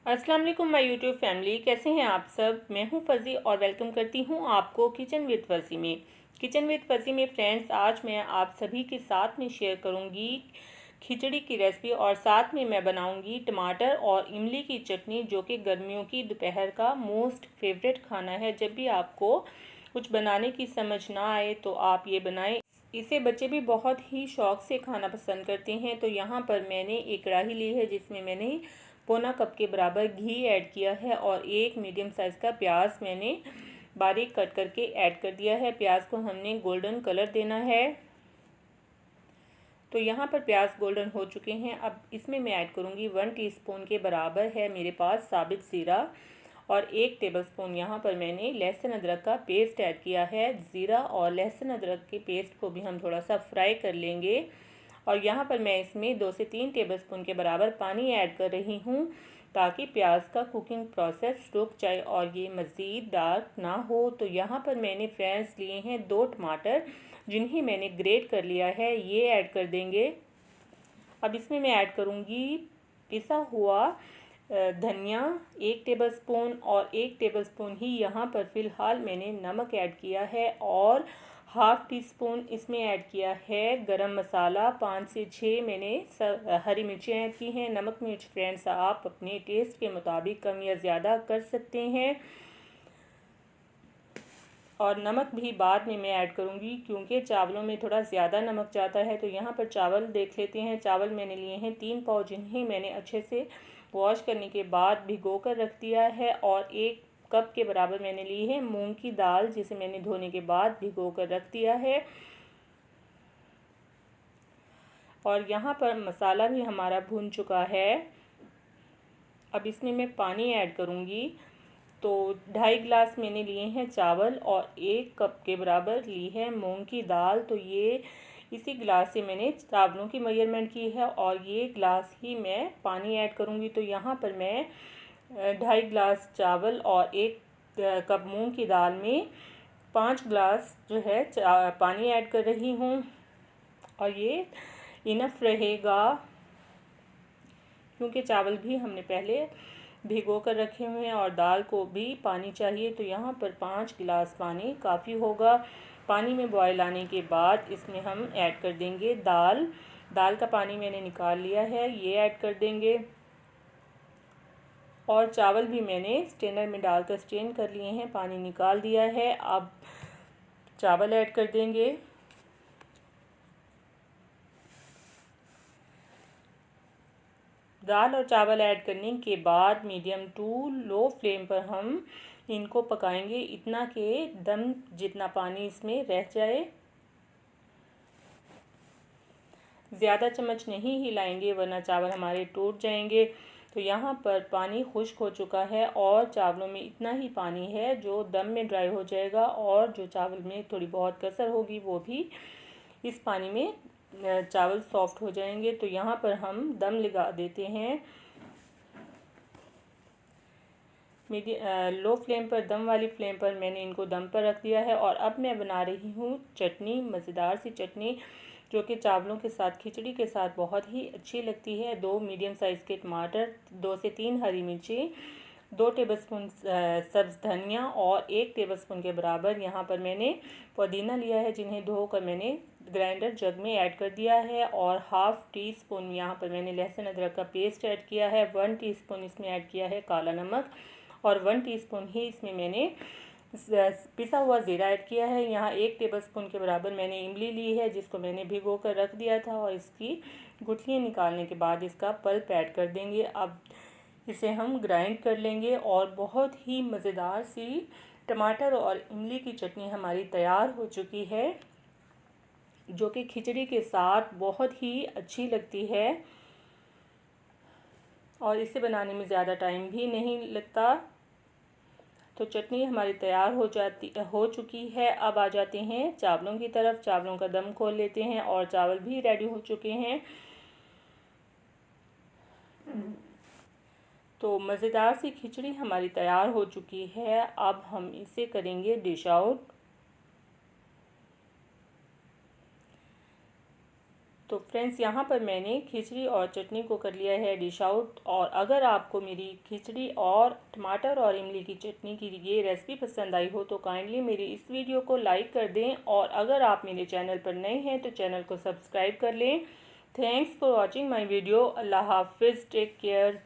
अस्सलाम वालेकुम my YouTube family, कैसे हैं आप सब। मैं हूं फ़ज़ी और वेलकम करती हूं आपको किचन विद फ़ज़ी में। किचन विद फ़ज़ी में फ्रेंड्स, आज मैं आप सभी के साथ में शेयर करूंगी खिचड़ी की रेसिपी और साथ में मैं बनाऊंगी टमाटर और इमली की चटनी, जो कि गर्मियों की दोपहर का मोस्ट फेवरेट खाना है। जब भी आपको कुछ बनाने की समझ ना आए तो आप ये बनाएं। इसे बच्चे भी बहुत ही शौक़ से खाना पसंद करते हैं। तो यहाँ पर मैंने एक कढ़ाई ली है जिसमें मैंने पौना कप के बराबर घी ऐड किया है और एक मीडियम साइज़ का प्याज मैंने बारीक कट करके ऐड कर दिया है। प्याज को हमने गोल्डन कलर देना है। तो यहाँ पर प्याज गोल्डन हो चुके हैं। अब इसमें मैं ऐड करूँगी 1 टीस्पून के बराबर है मेरे पास साबित ज़ीरा और 1 टेबलस्पून यहाँ पर मैंने लहसुन अदरक का पेस्ट ऐड किया है। ज़ीरा और लहसुन अदरक के पेस्ट को भी हम थोड़ा सा फ्राई कर लेंगे और यहाँ पर मैं इसमें 2 से 3 टेबलस्पून के बराबर पानी ऐड कर रही हूँ, ताकि प्याज का कुकिंग प्रोसेस रुक जाए और ये मज़ीद डार्क ना हो। तो यहाँ पर मैंने फ्रेंड्स लिए हैं 2 टमाटर, जिन्हें मैंने ग्रेट कर लिया है, ये ऐड कर देंगे। अब इसमें मैं ऐड करूँगी पिसा हुआ धनिया 1 टेबलस्पून और 1 टेबलस्पून ही यहाँ पर फ़िलहाल मैंने नमक ऐड किया है और हाफ़ टी स्पून इसमें ऐड किया है गरम मसाला। 5 से 6 मैंने हरी मिर्चें ऐड की हैं। नमक मिर्च फ्रेंड्स आप अपने टेस्ट के मुताबिक कम या ज़्यादा कर सकते हैं और नमक भी बाद में मैं ऐड करूँगी, क्योंकि चावलों में थोड़ा ज़्यादा नमक जाता है। तो यहाँ पर चावल देख लेते हैं। चावल मैंने लिए हैं 3 पाव, जिन्हें मैंने अच्छे से वॉश करने के बाद भिगो कर रख दिया है और 1 कप के बराबर मैंने ली है मूंग की दाल, जिसे मैंने धोने के बाद भिगो कर रख दिया है। और यहाँ पर मसाला भी हमारा भून चुका है। अब इसमें मैं पानी ऐड करूँगी। तो 2.5 गिलास मैंने लिए हैं चावल और 1 कप के बराबर ली है मूंग की दाल। तो ये इसी गिलास से मैंने चावलों की मेजरमेंट की है और ये गिलास ही मैं पानी ऐड करूँगी। तो यहाँ पर मैं 2.5 गिलास चावल और 1 कप मूंग की दाल में 5 गिलास जो है पानी ऐड कर रही हूँ और ये इनफ रहेगा, क्योंकि चावल भी हमने पहले भिगो कर रखे हुए हैं और दाल को भी पानी चाहिए। तो यहाँ पर 5 गिलास पानी काफ़ी होगा। पानी में बॉयल आने के बाद इसमें हम ऐड कर देंगे दाल। दाल का पानी मैंने निकाल लिया है, ये ऐड कर देंगे और चावल भी मैंने स्ट्रेनर में डालकर स्ट्रेन कर लिए हैं, पानी निकाल दिया है। अब चावल ऐड कर देंगे। दाल और चावल ऐड करने के बाद मीडियम टू लो फ्लेम पर हम इनको पकाएंगे, इतना कि दम जितना पानी इसमें रह जाए। ज़्यादा चम्मच नहीं हिलाएंगे वरना चावल हमारे टूट जाएंगे। तो यहाँ पर पानी खुश्क हो चुका है और चावलों में इतना ही पानी है जो दम में ड्राई हो जाएगा और जो चावल में थोड़ी बहुत कसर होगी वो भी इस पानी में चावल सॉफ्ट हो जाएंगे। तो यहाँ पर हम दम लगा देते हैं। लो फ्लेम पर, दम वाली फ्लेम पर मैंने इनको दम पर रख दिया है और अब मैं बना रही हूँ चटनी, मज़ेदार सी चटनी, जो कि चावलों के साथ, खिचड़ी के साथ बहुत ही अच्छी लगती है। 2 मीडियम साइज़ के टमाटर, 2 से 3 हरी मिर्ची, 2 टेबलस्पून सब्ज़ धनिया और 1 टेबलस्पून के बराबर यहाँ पर मैंने पुदीना लिया है, जिन्हें धोकर मैंने ग्राइंडर जग में ऐड कर दिया है और हाफ़ टी स्पून यहाँ पर मैंने लहसुन अदरक का पेस्ट ऐड किया है। 1 टीस्पून इसमें ऐड किया है काला नमक और 1 टीस्पून ही इसमें मैंने पिसा हुआ ज़ीरा ऐड किया है। यहाँ 1 टेबलस्पून के बराबर मैंने इमली ली है, जिसको मैंने भिगो कर रख दिया था और इसकी गुठलियाँ निकालने के बाद इसका पल्प ऐड कर देंगे। अब इसे हम ग्राइंड कर लेंगे और बहुत ही मज़ेदार सी टमाटर और इमली की चटनी हमारी तैयार हो चुकी है, जो कि खिचड़ी के साथ बहुत ही अच्छी लगती है और इसे बनाने में ज़्यादा टाइम भी नहीं लगता। तो चटनी हमारी तैयार हो चुकी है। अब आ जाते हैं चावलों की तरफ। चावलों का दम खोल लेते हैं और चावल भी रेडी हो चुके हैं। तो मज़ेदार सी खिचड़ी हमारी तैयार हो चुकी है। अब हम इसे करेंगे डिश आउट। तो फ्रेंड्स यहाँ पर मैंने खिचड़ी और चटनी को कर लिया है डिश आउट। और अगर आपको मेरी खिचड़ी और टमाटर और इमली की चटनी की ये रेसिपी पसंद आई हो तो काइंडली मेरी इस वीडियो को लाइक कर दें, और अगर आप मेरे चैनल पर नए हैं तो चैनल को सब्सक्राइब कर लें। Thanks for watching my video. अल्लाह हाफिज़, टेक केयर।